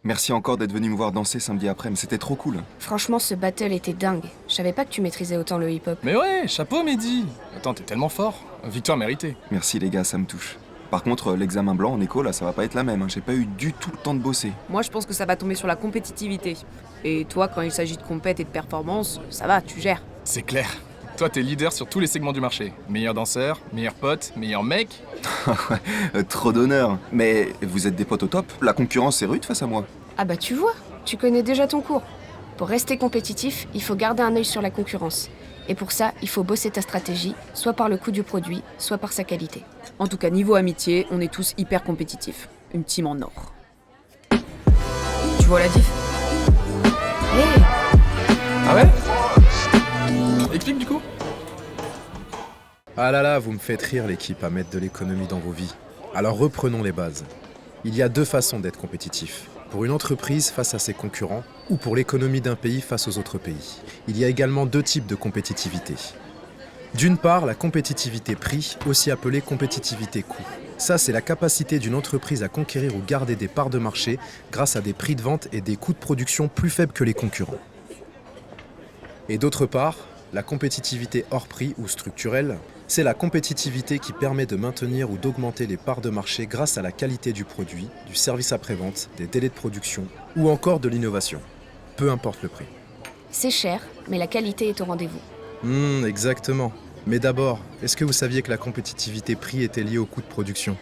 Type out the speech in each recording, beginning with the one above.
Merci encore d'être venu me voir danser samedi après-midi, c'était trop cool. Franchement, ce battle était dingue. Je savais pas que tu maîtrisais autant le hip-hop. Mais ouais, chapeau Mehdi. Attends, t'es tellement fort. Victoire méritée. Merci les gars, ça me touche. Par contre, l'examen blanc en éco, là, ça va pas être la même. J'ai pas eu du tout le temps de bosser. Moi, je pense que ça va tomber sur la compétitivité. Et toi, quand il s'agit de compète et de performance, ça va, tu gères. C'est clair. Toi, t'es leader sur tous les segments du marché. Meilleur danseur, meilleur pote, meilleur mec. Trop d'honneur. Mais vous êtes des potes au top. La concurrence est rude face à moi. Ah bah tu vois, tu connais déjà ton cours. Pour rester compétitif, il faut garder un œil sur la concurrence. Et pour ça, il faut bosser ta stratégie, soit par le coût du produit, soit par sa qualité. En tout cas, niveau amitié, on est tous hyper compétitifs. Une team en or. Tu vois la diff? Hé, Ah ouais? Explique du coup. Ah là là, vous me faites rire l'équipe à mettre de l'économie dans vos vies. Alors reprenons les bases. Il y a deux façons d'être compétitif. Pour une entreprise face à ses concurrents ou pour l'économie d'un pays face aux autres pays. Il y a également deux types de compétitivité. D'une part, la compétitivité prix, aussi appelée compétitivité coût. Ça, c'est la capacité d'une entreprise à conquérir ou garder des parts de marché grâce à des prix de vente et des coûts de production plus faibles que les concurrents. Et d'autre part, la compétitivité hors prix ou structurelle, c'est la compétitivité qui permet de maintenir ou d'augmenter les parts de marché grâce à la qualité du produit, du service après-vente, des délais de production ou encore de l'innovation. Peu importe le prix. c'est cher, mais la qualité est au rendez-vous. Exactement. Mais d'abord, est-ce que vous saviez que la compétitivité prix était liée au coût de production ?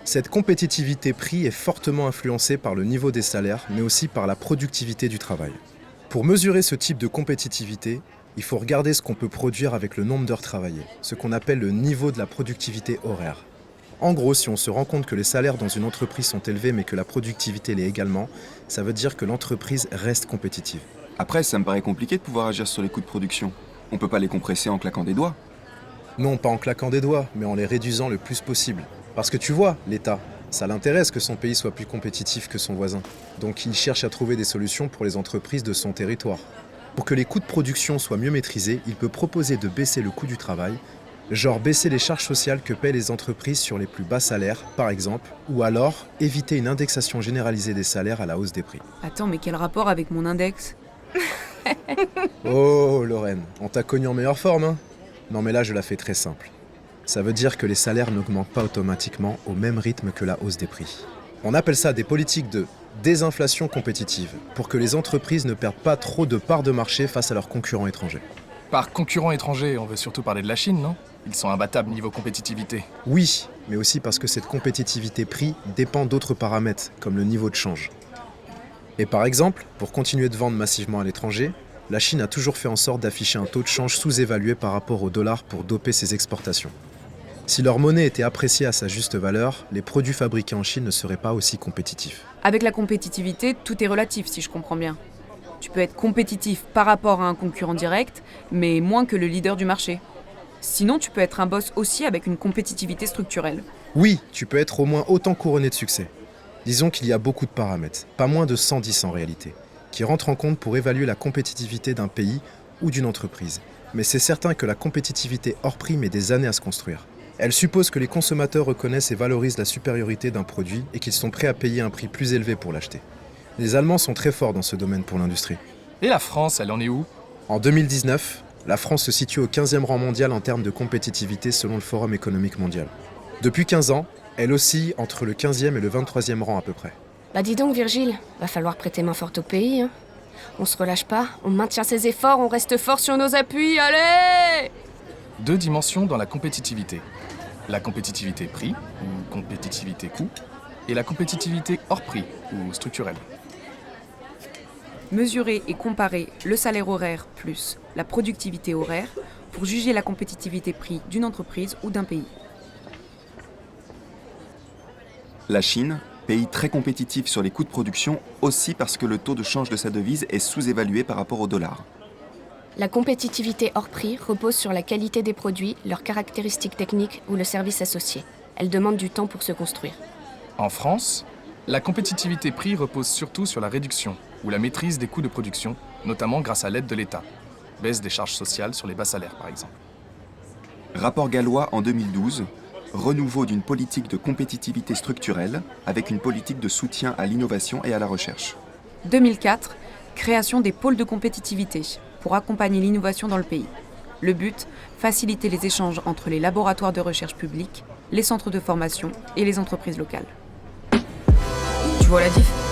Cette compétitivité prix est fortement influencée par le niveau des salaires, mais aussi par la productivité du travail. Pour mesurer ce type de compétitivité, il faut regarder ce qu'on peut produire avec le nombre d'heures travaillées, ce qu'on appelle le niveau de la productivité horaire. En gros, si on se rend compte que les salaires dans une entreprise sont élevés mais que la productivité l'est également, ça veut dire que l'entreprise reste compétitive. Après, ça me paraît compliqué de pouvoir agir sur les coûts de production. On peut pas les compresser en claquant des doigts. Non, pas en claquant des doigts, mais en les réduisant le plus possible. Parce que tu vois, l'État, ça l'intéresse que son pays soit plus compétitif que son voisin. Donc il cherche à trouver des solutions pour les entreprises de son territoire. Pour que les coûts de production soient mieux maîtrisés, il peut proposer de baisser le coût du travail, genre baisser les charges sociales que paient les entreprises sur les plus bas salaires, par exemple, ou alors éviter une indexation généralisée des salaires à la hausse des prix. Attends, mais quel rapport avec mon index? Oh Lorraine, on t'a connu en meilleure forme, hein? Non mais là je la fais très simple. Ça veut dire que les salaires n'augmentent pas automatiquement au même rythme que la hausse des prix. On appelle ça des politiques de désinflation compétitive, pour que les entreprises ne perdent pas trop de parts de marché face à leurs concurrents étrangers. Par concurrents étrangers, on veut surtout parler de la Chine, non? Ils sont imbattables niveau compétitivité. Oui, mais aussi parce que cette compétitivité prix dépend d'autres paramètres, comme le niveau de change. Et par exemple, pour continuer de vendre massivement à l'étranger, la Chine a toujours fait en sorte d'afficher un taux de change sous-évalué par rapport au dollar pour doper ses exportations. Si leur monnaie était appréciée à sa juste valeur, les produits fabriqués en Chine ne seraient pas aussi compétitifs. Avec la compétitivité, tout est relatif, si je comprends bien. Tu peux être compétitif par rapport à un concurrent direct, mais moins que le leader du marché. Sinon, tu peux être un boss aussi avec une compétitivité structurelle. Oui, tu peux être au moins autant couronné de succès. Disons qu'il y a beaucoup de paramètres, pas moins de 110 en réalité, qui rentrent en compte pour évaluer la compétitivité d'un pays ou d'une entreprise. Mais c'est certain que la compétitivité hors prix met des années à se construire. Elle suppose que les consommateurs reconnaissent et valorisent la supériorité d'un produit et qu'ils sont prêts à payer un prix plus élevé pour l'acheter. Les Allemands sont très forts dans ce domaine pour l'industrie. Et la France, elle en est où? En 2019, la France se situe au 15e rang mondial en termes de compétitivité selon le Forum économique mondial. Depuis 15 ans, elle oscille entre le 15e et le 23e rang à peu près. Bah dis donc Virgile, va falloir prêter main forte au pays, hein. On se relâche pas, on maintient ses efforts, on reste fort sur nos appuis, allez! Deux dimensions dans la compétitivité. La compétitivité prix, ou compétitivité coût, et la compétitivité hors prix, ou structurelle. Mesurer et comparer le salaire horaire plus la productivité horaire pour juger la compétitivité prix d'une entreprise ou d'un pays. La Chine, pays très compétitif sur les coûts de production, aussi parce que le taux de change de sa devise est sous-évalué par rapport au dollar. La compétitivité hors prix repose sur la qualité des produits, leurs caractéristiques techniques ou le service associé. Elle demande du temps pour se construire. En France, la compétitivité prix repose surtout sur la réduction ou la maîtrise des coûts de production, notamment grâce à l'aide de l'État. Baisse des charges sociales sur les bas salaires, par exemple. Rapport gallois en 2012, renouveau d'une politique de compétitivité structurelle avec une politique de soutien à l'innovation et à la recherche. 2004, création des pôles de compétitivité pour accompagner l'innovation dans le pays. Le but, faciliter les échanges entre les laboratoires de recherche publics, les centres de formation et les entreprises locales. Tu vois la diff ?